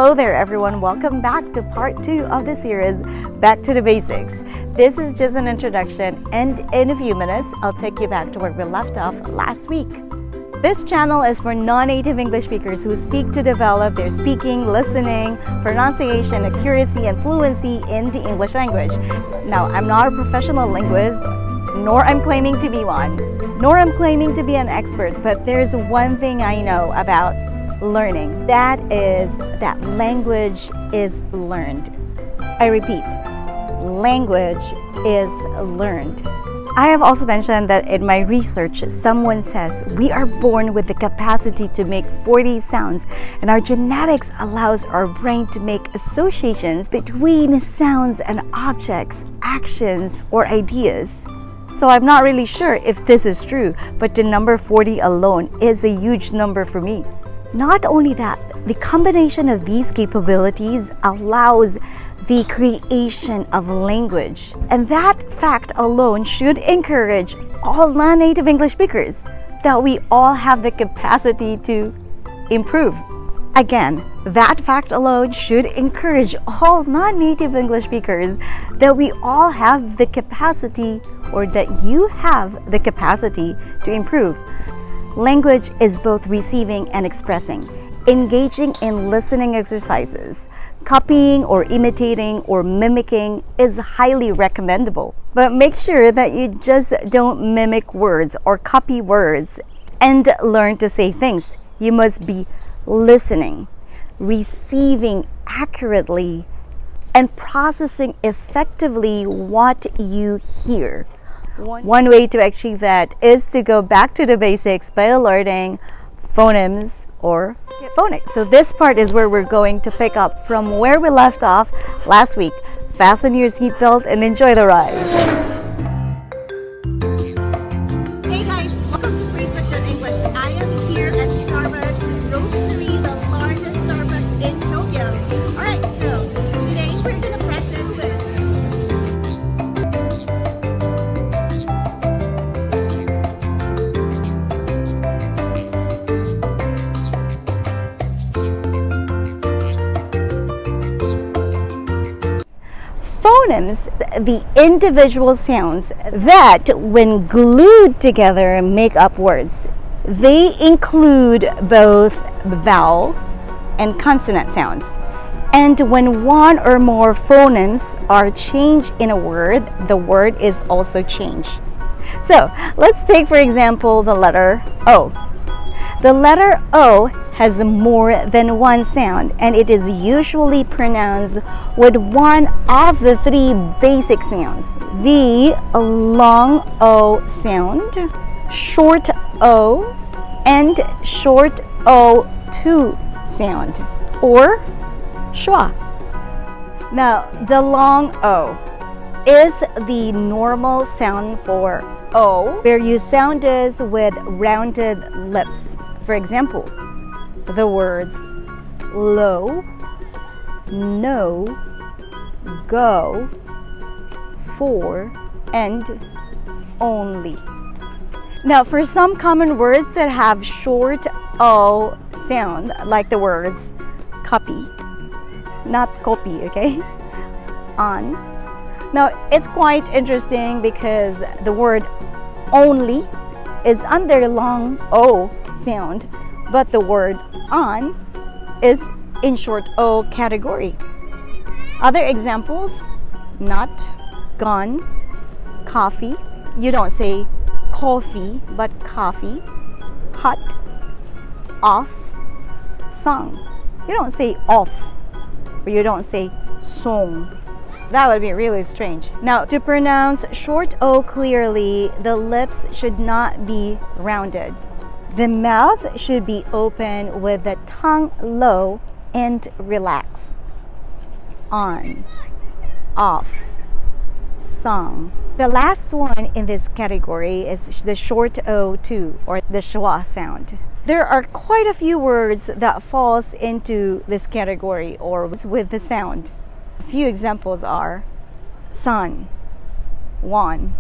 Hello there everyone, welcome back to part 2 of the series, Back to the Basics. This is just an introduction, and in a few minutes, I'll take you back to where we left off last week. This channel is for non-native English speakers who seek to develop their speaking, listening, pronunciation, accuracy, and fluency in the English language. Now, I'm not a professional linguist, nor I'm claiming to be one, nor I'm claiming to be an expert, but there's one thing I know about learning. That is that language is learned. I repeat, language is learned. I have also mentioned that in my research, someone says we are born with the capacity to make 40 sounds, and our genetics allows our brain to make associations between sounds and objects, actions, or ideas. So I'm not really sure if this is true, but the number 40 alone is a huge number for me. Not only that, the combination of these capabilities allows the creation of language. And that fact alone should encourage all non-native English speakers that we all have the capacity to improve. Again, that fact alone should encourage all non-native English speakers that we all have the capacity, or that you have the capacity to improve. Language is both receiving and expressing. Engaging in listening exercises, copying or imitating or mimicking is highly recommendable. But make sure that you just don't mimic words or copy words and learn to say things. You must be listening, receiving accurately, and processing effectively what you hear. One way to achieve that is to go back to the basics by learning phonemes or phonics. So this part is where we're going to pick up from where we left off last week. Fasten your seatbelt and enjoy the ride. Hey guys, welcome to Phrasebook.English. I am here at Starbucks Roastery, the largest Starbucks in Tokyo. Alright, so today we're going to practice this. Phonemes, the individual sounds that, when glued together, make up words. They include both vowel and consonant sounds. And when one or more phonemes are changed in a word, the word is also changed. So, let's take for example the letter O. The letter O has more than one sound, and it is usually pronounced with one of the 3 basic sounds: the long O sound, short O, and short O2 sound, or schwa. Now, the long O is the normal sound for O, where you sound is with rounded lips. For example, the words low, no, go, for, and only. Now, for some common words that have short O sound, like the words copy, not copy, okay? On. Now, it's quite interesting because the word only is under long O sound, but the word on is in short O category. Other examples: not, gone, coffee. You don't say coffee, but coffee. Hot, off, song. You don't say off, or you don't say song. That would be really strange. Now, to pronounce short O clearly, the lips should not be rounded. The mouth should be open with the tongue low and relaxed. On, off, song. The last one in this category is the short O2, or the schwa sound. There are quite a few words that falls into this category, or with the sound. A few examples are son, won,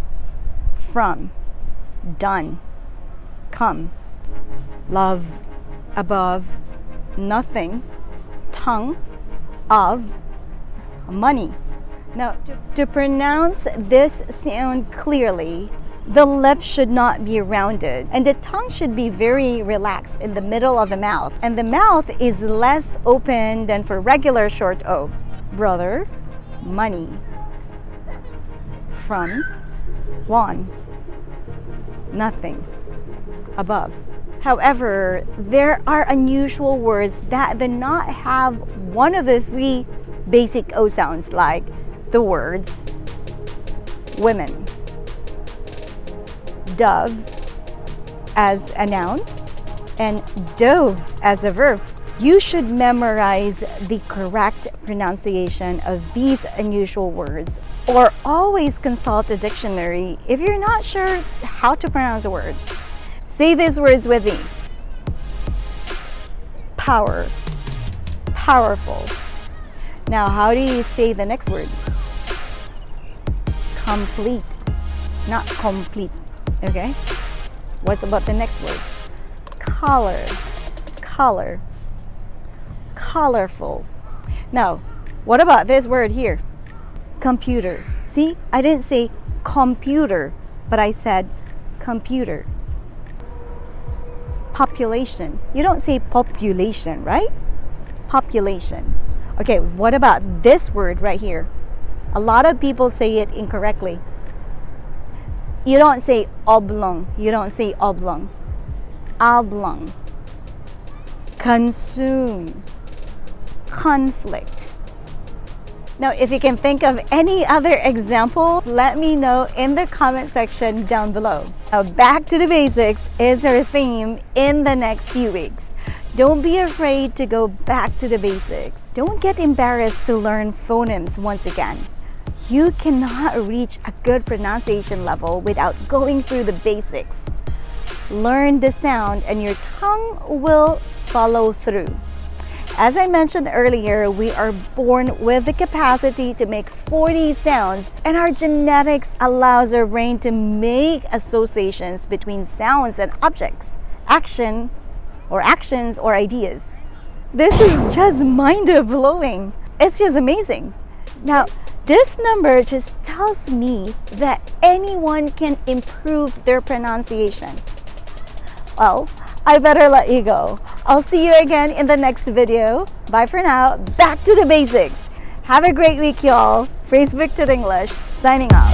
from, done, come, love, above, nothing, tongue, of money. Now, to pronounce this sound clearly, the lips should not be rounded and the tongue should be very relaxed in the middle of the mouth. And the mouth is less open than for regular short O. Brother, money. From, won. Nothing. Above. However, there are unusual words that do not have one of the three basic O sounds, like the words women, dove as a noun, and dove as a verb. You should memorize the correct pronunciation of these unusual words, or always consult a dictionary if you're not sure how to pronounce a word. Say these words with me. Power, powerful. Now, how do you say the next word? Complete, not complete. Okay? What about the next word? Color, color, colorful. Now, what about this word here? Computer. See, I didn't say computer, but I said computer. Population. You don't say population, right? Population. Okay, what about this word right here? A lot of people say it incorrectly. You don't say oblong. You don't say oblong. Oblong. Consume. Conflict. Now, if you can think of any other examples, let me know in the comment section down below. Now, back to the basics is our theme in the next few weeks. Don't be afraid to go back to the basics. Don't get embarrassed to learn phonemes once again. You cannot reach a good pronunciation level without going through the basics. Learn the sound and your tongue will follow through. As I mentioned earlier, we are born with the capacity to make 40 sounds, and our genetics allows our brain to make associations between sounds and objects, actions or ideas. This is just mind-blowing. It's just amazing. Now, this number just tells me that anyone can improve their pronunciation. Well, I better let you go. I'll see you again in the next video. Bye for now. Back to the basics. Have a great week, y'all. Phrasebook.English, signing off.